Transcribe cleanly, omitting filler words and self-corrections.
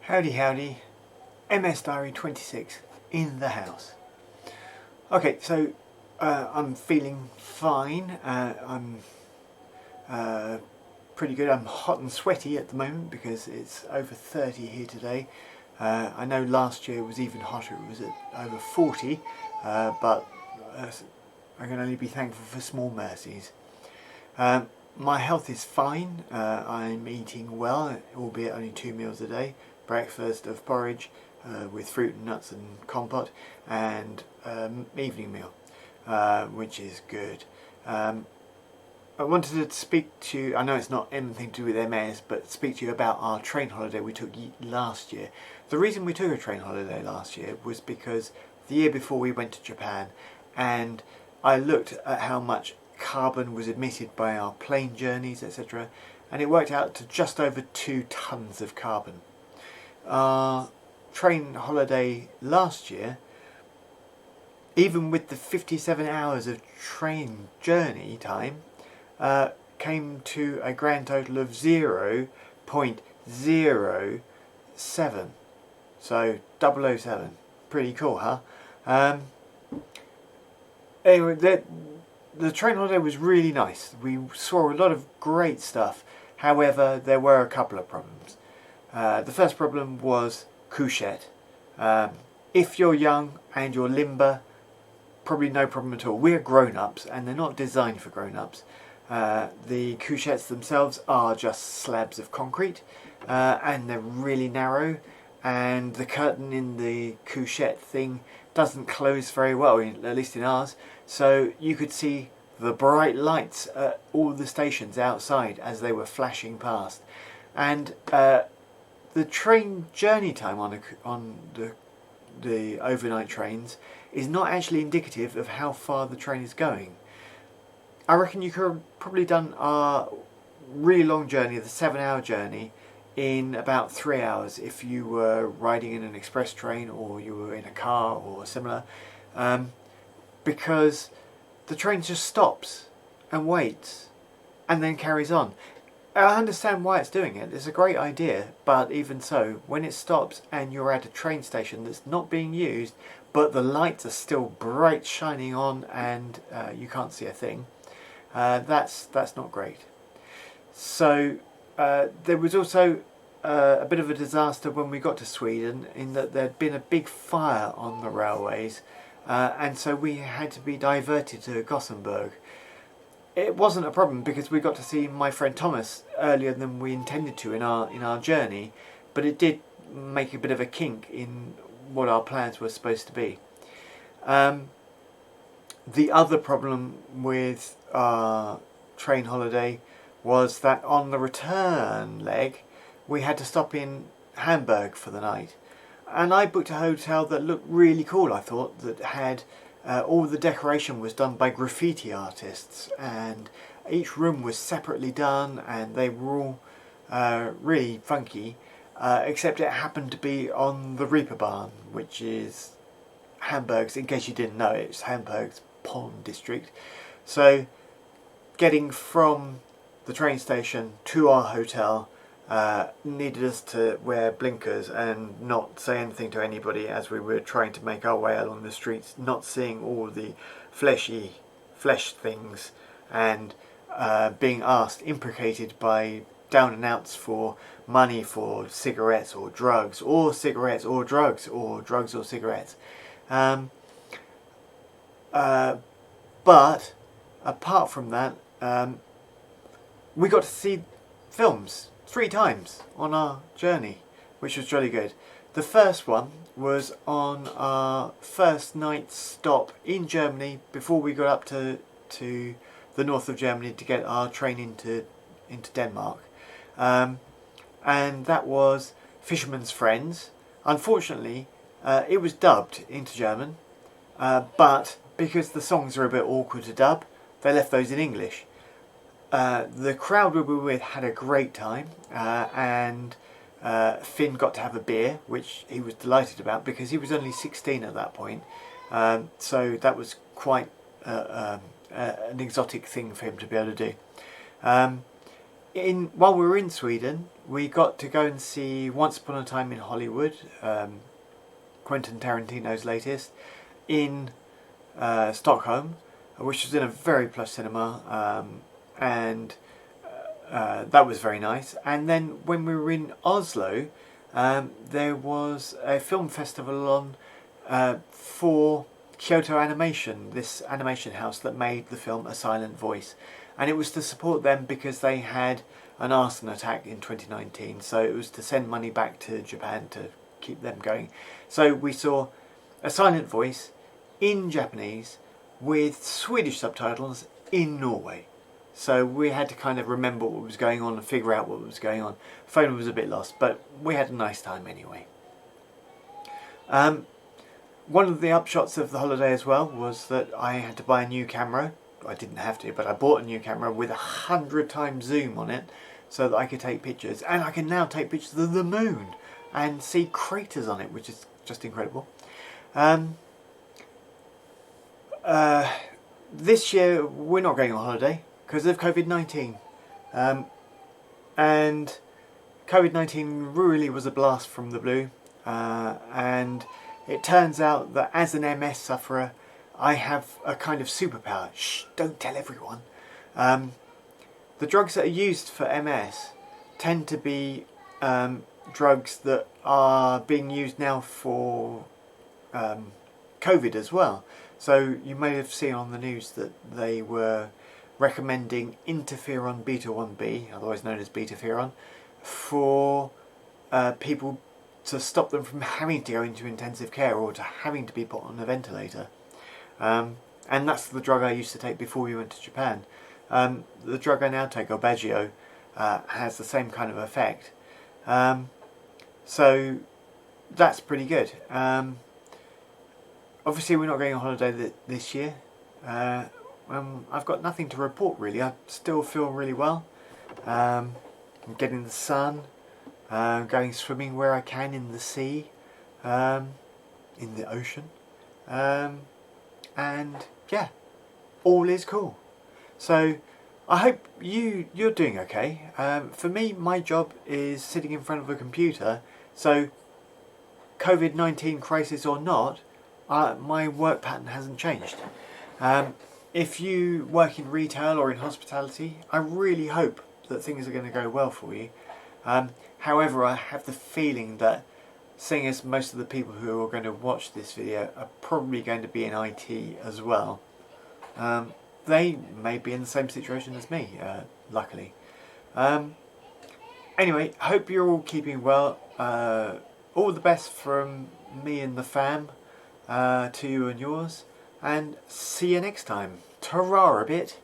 Howdy howdy, MS Diary 26 in the house. Okay, so I'm feeling fine. I'm pretty good. I'm hot and sweaty at the moment because it's over 30 here today. I know last year was even hotter, it was at over 40, but I can only be thankful for small mercies. My health is fine. I'm eating well, albeit only 2 meals a day. Breakfast of porridge with fruit and nuts and compote, and evening meal, which is good. I wanted to speak to you, I know it's not anything to do with MS, but speak to you about our train holiday we took last year. The reason we took a train holiday last year was because the year before we went to Japan, and I looked at how much carbon was emitted by our plane journeys, etc., and it worked out to just over 2 tons of carbon. Our train holiday last year, even with the 57 hours of train journey time, came to a grand total of 0.07. So 007. Pretty cool, huh? Anyway, the train holiday was really nice. We saw a lot of great stuff. However, there were a couple of problems. The first problem was couchette. If you're young and you're limber, probably no problem at all. We're grown-ups and they're not designed for grown-ups. The couchettes themselves are just slabs of concrete, and they're really narrow, and the curtain in the couchette thing doesn't close very well, at least in ours, so you could see the bright lights at all the stations outside as they were flashing past. And the train journey time on the overnight trains is not actually indicative of how far the train is going. I reckon you could have probably done a really long journey, the 7-hour journey, in about 3 hours if you were riding in an express train or you were in a car or similar, because the train just stops and waits and then carries on. I understand why it's doing it, it's a great idea, but even so, when it stops and you're at a train station that's not being used, but the lights are still bright shining on and you can't see a thing, that's not great. So there was also a bit of a disaster when we got to Sweden, in that there'd been a big fire on the railways, and so we had to be diverted to Gothenburg. It wasn't a problem because we got to see my friend Thomas earlier than we intended to in our journey, but it did make a bit of a kink in what our plans were supposed to be. The other problem with our train holiday was that on the return leg we had to stop in Hamburg for the night, and I booked a hotel that looked really cool, I thought, that had all the decoration was done by graffiti artists, and each room was separately done and they were all really funky, except it happened to be on the Reeperbahn, which is Hamburg's, in case you didn't know, it's Hamburg's Pond district. So getting from the train station to our hotel needed us to wear blinkers and not say anything to anybody as we were trying to make our way along the streets, not seeing all the flesh things, and being imprecated by down and outs for money for cigarettes or drugs, or cigarettes or drugs, or drugs or cigarettes. But apart from that, we got to see films 3 times on our journey, which was jolly good. The first one was on our first night stop in Germany before we got up to the north of Germany to get our train into Denmark, and that was Fisherman's Friends. Unfortunately, it was dubbed into German, but because the songs are a bit awkward to dub, they left those in English. The crowd we were with had a great time, and Finn got to have a beer, which he was delighted about because he was only 16 at that point, so that was quite an exotic thing for him to be able to do. While we were in Sweden, we got to go and see Once Upon a Time in Hollywood, Quentin Tarantino's latest, in Stockholm, which was in a very plush cinema, and that was very nice. And then when we were in Oslo, there was a film festival on for Kyoto Animation, this animation house that made the film A Silent Voice, and it was to support them because they had an arson attack in 2019, so it was to send money back to Japan to keep them going. So we saw A Silent Voice in Japanese with Swedish subtitles in Norway. So we had to kind of remember what was going on and figure out what was going on. Phone was a bit lost, but we had a nice time anyway. One of the upshots of the holiday as well was that I had to buy a new camera. I didn't have to, but I bought a new camera with 100 times zoom on it so that I could take pictures. And I can now take pictures of the moon and see craters on it, which is just incredible. This year we're not going on holiday because of COVID-19. And COVID-19 really was a blast from the blue. And it turns out that as an MS sufferer, I have a kind of superpower. Shh, don't tell everyone. The drugs that are used for MS tend to be drugs that are being used now for COVID as well. So you may have seen on the news that they were recommending interferon beta 1b, otherwise known as betaferon, for people to stop them from having to go into intensive care or to having to be put on a ventilator. And that's the drug I used to take before we went to Japan. The drug I now take, Aubagio, has the same kind of effect. So that's pretty good. Obviously we're not going on holiday this year. I've got nothing to report really. I still feel really well. I'm getting the sun. Going swimming where I can in the sea, in the ocean, and yeah, all is cool. So I hope you're doing okay. For me, my job is sitting in front of a computer, so COVID-19 crisis or not, my work pattern hasn't changed. If you work in retail or in hospitality, I really hope that things are going to go well for you. However, I have the feeling that, seeing as most of the people who are going to watch this video are probably going to be in IT as well, they may be in the same situation as me, luckily. Anyway, hope you're all keeping well. All the best from me and the fam to you and yours, and see you next time. Ta-ra a bit.